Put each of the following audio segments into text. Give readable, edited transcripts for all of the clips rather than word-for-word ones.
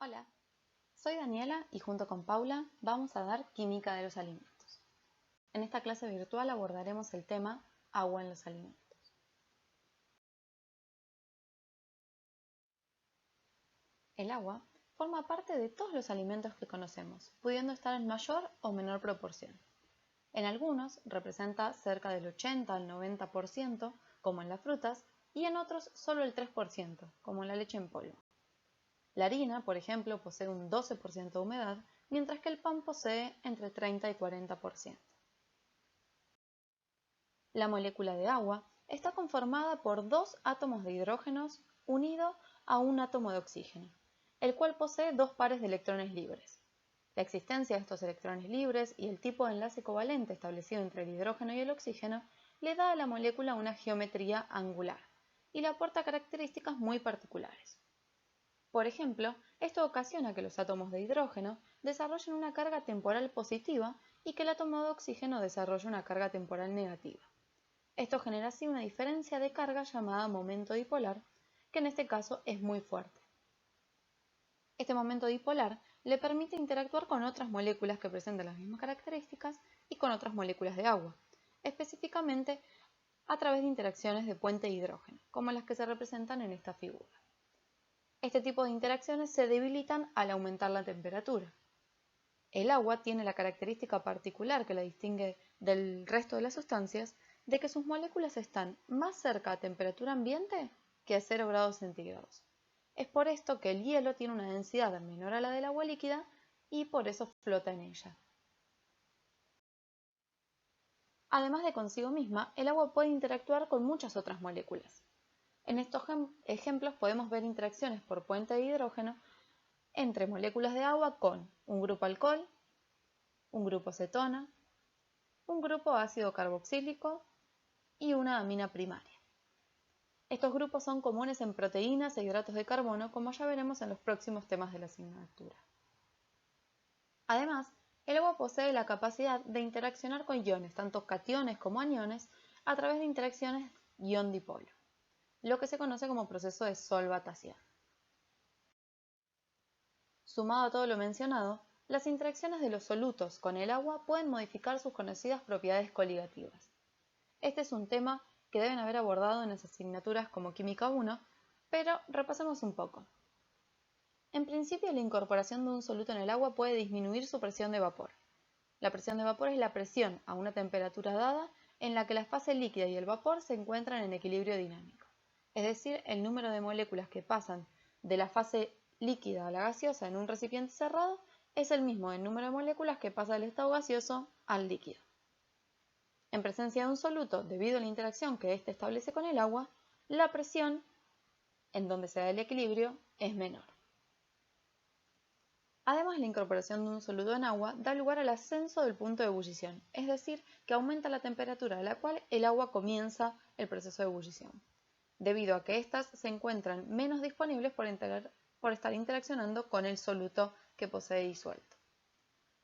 Hola, soy Daniela y junto con Paula vamos a dar Química de los Alimentos. En esta clase virtual abordaremos el tema agua en los alimentos. El agua forma parte de todos los alimentos que conocemos, pudiendo estar en mayor o menor proporción. En algunos representa cerca del 80 al 90%, como en las frutas, y en otros solo el 3%, como en la leche en polvo. La harina, por ejemplo, posee un 12% de humedad, mientras que el pan posee entre 30 y 40%. La molécula de agua está conformada por dos átomos de hidrógenos unidos a un átomo de oxígeno, el cual posee dos pares de electrones libres. La existencia de estos electrones libres y el tipo de enlace covalente establecido entre el hidrógeno y el oxígeno le da a la molécula una geometría angular y le aporta características muy particulares. Por ejemplo, esto ocasiona que los átomos de hidrógeno desarrollen una carga temporal positiva y que el átomo de oxígeno desarrolle una carga temporal negativa. Esto genera así una diferencia de carga llamada momento dipolar, que en este caso es muy fuerte. Este momento dipolar le permite interactuar con otras moléculas que presenten las mismas características y con otras moléculas de agua, específicamente a través de interacciones de puente de hidrógeno, como las que se representan en esta figura. Este tipo de interacciones se debilitan al aumentar la temperatura. El agua tiene la característica particular que la distingue del resto de las sustancias de que sus moléculas están más cerca a temperatura ambiente que a 0 grados centígrados. Es por esto que el hielo tiene una densidad menor a la del agua líquida y por eso flota en ella. Además de consigo misma, el agua puede interactuar con muchas otras moléculas. En estos ejemplos podemos ver interacciones por puente de hidrógeno entre moléculas de agua con un grupo alcohol, un grupo cetona, un grupo ácido carboxílico y una amina primaria. Estos grupos son comunes en proteínas e hidratos de carbono, como ya veremos en los próximos temas de la asignatura. Además, el agua posee la capacidad de interaccionar con iones, tanto cationes como aniones, a través de interacciones ion-dipolo, lo que se conoce como proceso de solvatación. Sumado a todo lo mencionado, las interacciones de los solutos con el agua pueden modificar sus conocidas propiedades coligativas. Este es un tema que deben haber abordado en las asignaturas como Química 1, pero repasemos un poco. En principio, la incorporación de un soluto en el agua puede disminuir su presión de vapor. La presión de vapor es la presión a una temperatura dada en la que la fase líquida y el vapor se encuentran en equilibrio dinámico, es decir, el número de moléculas que pasan de la fase líquida a la gaseosa en un recipiente cerrado es el mismo del número de moléculas que pasa del estado gaseoso al líquido. En presencia de un soluto, debido a la interacción que éste establece con el agua, la presión, en donde se da el equilibrio, es menor. Además, la incorporación de un soluto en agua da lugar al ascenso del punto de ebullición, es decir, que aumenta la temperatura a la cual el agua comienza el proceso de ebullición, debido a que éstas se encuentran menos disponibles por estar interaccionando con el soluto que posee disuelto.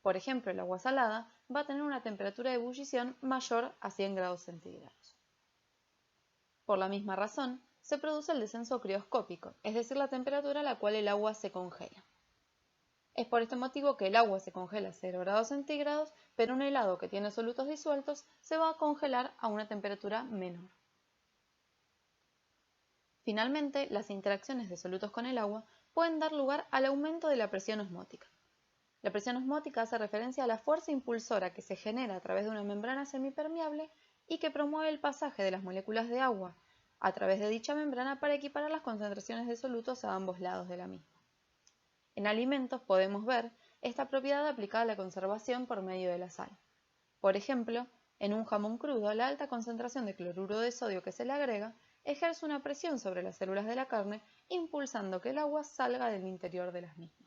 Por ejemplo, el agua salada va a tener una temperatura de ebullición mayor a 100 grados centígrados. Por la misma razón, se produce el descenso crioscópico, es decir, la temperatura a la cual el agua se congela. Es por este motivo que el agua se congela a 0 grados centígrados, pero un helado que tiene solutos disueltos se va a congelar a una temperatura menor. Finalmente, las interacciones de solutos con el agua pueden dar lugar al aumento de la presión osmótica. La presión osmótica hace referencia a la fuerza impulsora que se genera a través de una membrana semipermeable y que promueve el pasaje de las moléculas de agua a través de dicha membrana para equiparar las concentraciones de solutos a ambos lados de la misma. En alimentos podemos ver esta propiedad aplicada a la conservación por medio de la sal. Por ejemplo, en un jamón crudo, la alta concentración de cloruro de sodio que se le agrega ejerce una presión sobre las células de la carne, impulsando que el agua salga del interior de las mismas.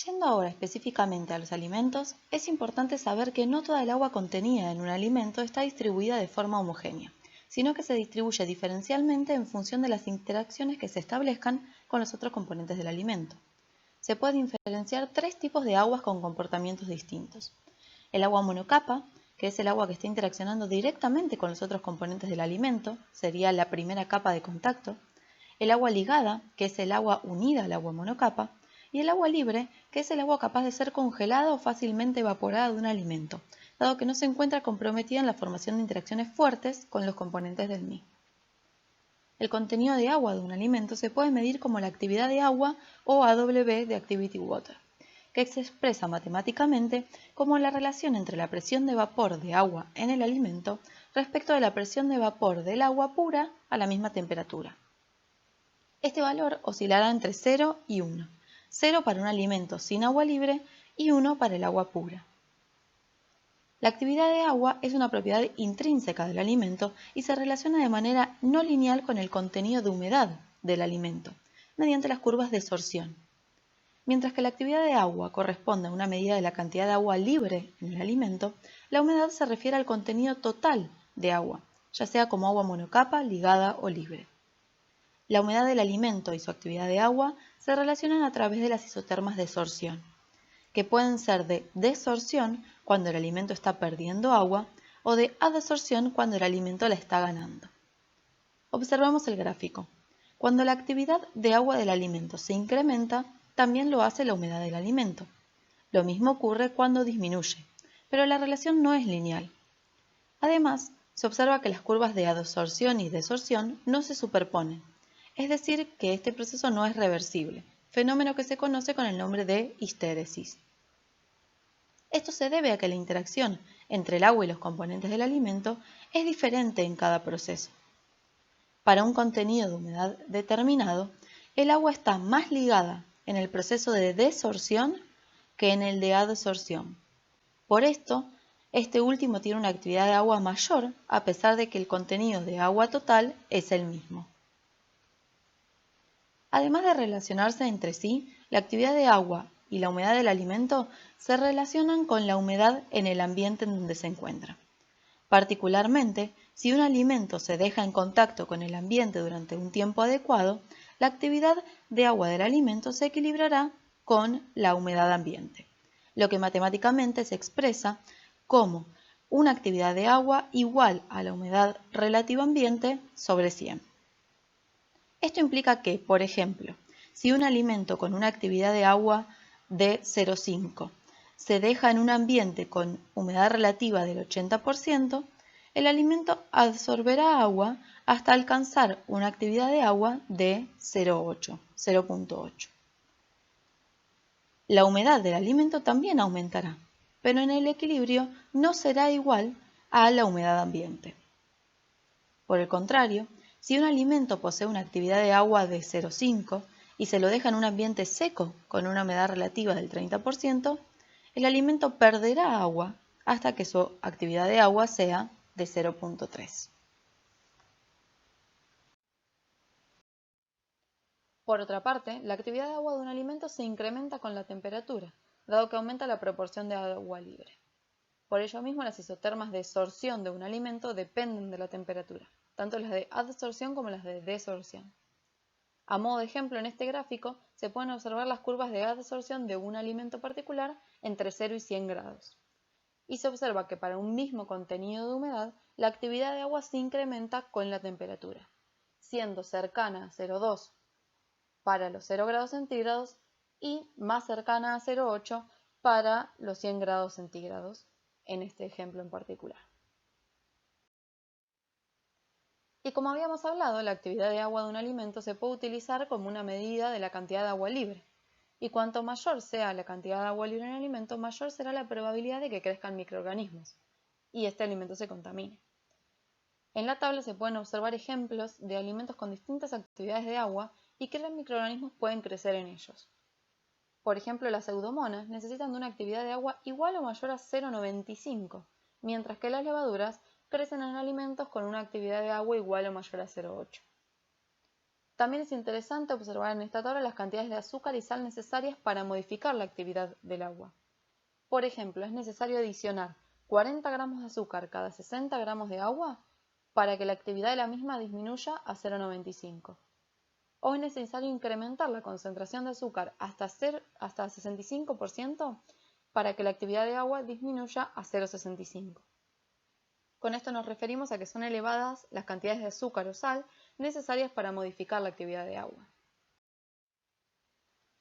Yendo ahora específicamente a los alimentos, es importante saber que no toda el agua contenida en un alimento está distribuida de forma homogénea, sino que se distribuye diferencialmente en función de las interacciones que se establezcan con los otros componentes del alimento. Se pueden diferenciar tres tipos de aguas con comportamientos distintos. El agua monocapa, que es el agua que está interaccionando directamente con los otros componentes del alimento, sería la primera capa de contacto. el agua ligada, que es el agua unida al agua monocapa, y el agua libre, que es el agua capaz de ser congelada o fácilmente evaporada de un alimento, dado que no se encuentra comprometida en la formación de interacciones fuertes con los componentes del mismo. El contenido de agua de un alimento se puede medir como la actividad de agua o AW de Activity Water, que se expresa matemáticamente como la relación entre la presión de vapor de agua en el alimento respecto de la presión de vapor del agua pura a la misma temperatura. Este valor oscilará entre 0 y 1, 0 para un alimento sin agua libre y 1 para el agua pura. La actividad de agua es una propiedad intrínseca del alimento y se relaciona de manera no lineal con el contenido de humedad del alimento, mediante las curvas de sorción. Mientras que la actividad de agua corresponde a una medida de la cantidad de agua libre en el alimento, la humedad se refiere al contenido total de agua, ya sea como agua monocapa, ligada o libre. La humedad del alimento y su actividad de agua se relacionan a través de las isotermas de sorción, que pueden ser de desorción cuando el alimento está perdiendo agua o de adsorción cuando el alimento la está ganando. Observamos el gráfico. Cuando la actividad de agua del alimento se incrementa, también lo hace la humedad del alimento. Lo mismo ocurre cuando disminuye, pero la relación no es lineal. Además, se observa que las curvas de adsorción y desorción no se superponen, es decir, que este proceso no es reversible, fenómeno que se conoce con el nombre de histéresis. Esto se debe a que la interacción entre el agua y los componentes del alimento es diferente en cada proceso. Para un contenido de humedad determinado, el agua está más ligada en el proceso de desorción que en el de adsorción. Por esto, este último tiene una actividad de agua mayor a pesar de que el contenido de agua total es el mismo. Además de relacionarse entre sí, la actividad de agua y la humedad del alimento se relacionan con la humedad en el ambiente en donde se encuentra. Particularmente, si un alimento se deja en contacto con el ambiente durante un tiempo adecuado, la actividad de agua del alimento se equilibrará con la humedad ambiente, lo que matemáticamente se expresa como una actividad de agua igual a la humedad relativa ambiente sobre 100. Esto implica que, por ejemplo, si un alimento con una actividad de agua de 0,5 se deja en un ambiente con humedad relativa del 80%, el alimento absorberá agua hasta alcanzar una actividad de agua de 0,8. La humedad del alimento también aumentará, pero en el equilibrio no será igual a la humedad ambiente. Por el contrario, si un alimento posee una actividad de agua de 0,5 y se lo deja en un ambiente seco con una humedad relativa del 30%, el alimento perderá agua hasta que su actividad de agua sea de 0,3. Por otra parte, la actividad de agua de un alimento se incrementa con la temperatura, dado que aumenta la proporción de agua libre. Por ello mismo, las isotermas de sorción de un alimento dependen de la temperatura, tanto las de adsorción como las de desorción. A modo de ejemplo, en este gráfico se pueden observar las curvas de adsorción de un alimento particular entre 0 y 100 grados. Y se observa que para un mismo contenido de humedad, la actividad de agua se incrementa con la temperatura, siendo cercana a 0,2 para los 0 grados centígrados y más cercana a 0,8 para los 100 grados centígrados, en este ejemplo en particular. Y como habíamos hablado, la actividad de agua de un alimento se puede utilizar como una medida de la cantidad de agua libre. Y cuanto mayor sea la cantidad de agua libre en el alimento, mayor será la probabilidad de que crezcan microorganismos y este alimento se contamine. En la tabla se pueden observar ejemplos de alimentos con distintas actividades de agua y qué microorganismos pueden crecer en ellos. Por ejemplo, las pseudomonas necesitan de una actividad de agua igual o mayor a 0,95, mientras que las levaduras crecen en alimentos con una actividad de agua igual o mayor a 0,8. También es interesante observar en esta tabla las cantidades de azúcar y sal necesarias para modificar la actividad del agua. Por ejemplo, es necesario adicionar 40 gramos de azúcar cada 60 gramos de agua para que la actividad de la misma disminuya a 0,95. O es necesario incrementar la concentración de azúcar hasta 65% para que la actividad de agua disminuya a 0,65. Con esto nos referimos a que son elevadas las cantidades de azúcar o sal necesarias para modificar la actividad de agua.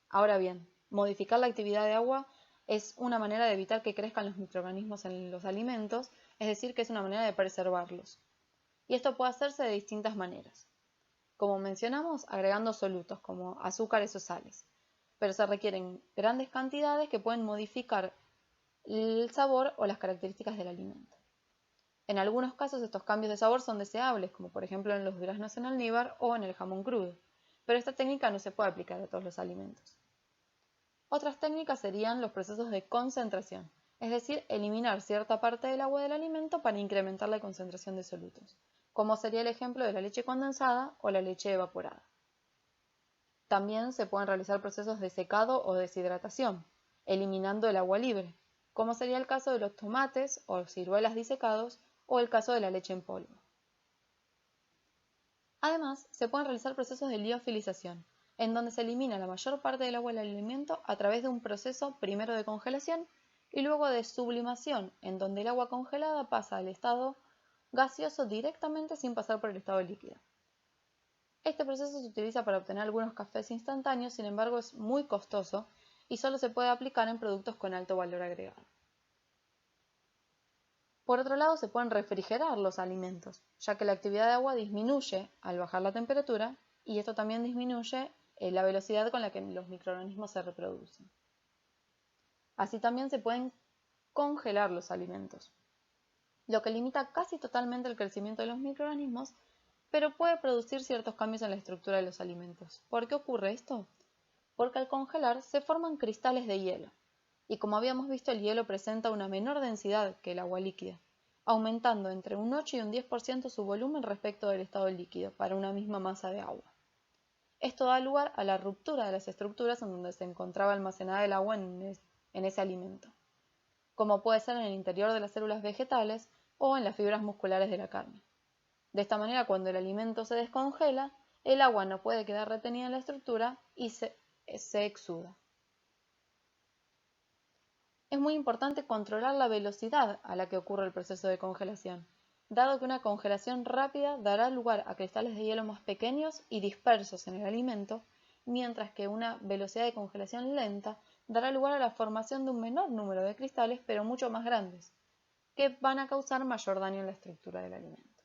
Ahora bien, modificar la actividad de agua es una manera de evitar que crezcan los microorganismos en los alimentos, es decir, que es una manera de preservarlos. Y esto puede hacerse de distintas maneras. Como mencionamos, agregando solutos como azúcares o sales, pero se requieren grandes cantidades que pueden modificar el sabor o las características del alimento. En algunos casos estos cambios de sabor son deseables, como por ejemplo en los duraznos en almíbar o en el jamón crudo, pero esta técnica no se puede aplicar a todos los alimentos. Otras técnicas serían los procesos de concentración, es decir, eliminar cierta parte del agua del alimento para incrementar la concentración de solutos, como sería el ejemplo de la leche condensada o la leche evaporada. También se pueden realizar procesos de secado o deshidratación, eliminando el agua libre, como sería el caso de los tomates o ciruelas disecados o el caso de la leche en polvo. Además, se pueden realizar procesos de liofilización, en donde se elimina la mayor parte del agua del alimento a través de un proceso primero de congelación y luego de sublimación, en donde el agua congelada pasa al estado gaseoso directamente sin pasar por el estado líquido. Este proceso se utiliza para obtener algunos cafés instantáneos, sin embargo es muy costoso y solo se puede aplicar en productos con alto valor agregado. Por otro lado, se pueden refrigerar los alimentos, ya que la actividad de agua disminuye al bajar la temperatura y esto también disminuye la velocidad con la que los microorganismos se reproducen. Así también se pueden congelar los alimentos, lo que limita casi totalmente el crecimiento de los microorganismos, pero puede producir ciertos cambios en la estructura de los alimentos. ¿Por qué ocurre esto? Porque al congelar se forman cristales de hielo, y como habíamos visto el hielo presenta una menor densidad que el agua líquida, aumentando entre un 8 y un 10% su volumen respecto del estado líquido para una misma masa de agua. Esto da lugar a la ruptura de las estructuras en donde se encontraba almacenada el agua en ese alimento, como puede ser en el interior de las células vegetales o en las fibras musculares de la carne. De esta manera, cuando el alimento se descongela, el agua no puede quedar retenida en la estructura y se exuda. Es muy importante controlar la velocidad a la que ocurre el proceso de congelación, dado que una congelación rápida dará lugar a cristales de hielo más pequeños y dispersos en el alimento, mientras que una velocidad de congelación lenta dará lugar a la formación de un menor número de cristales pero mucho más grandes, que van a causar mayor daño en la estructura del alimento.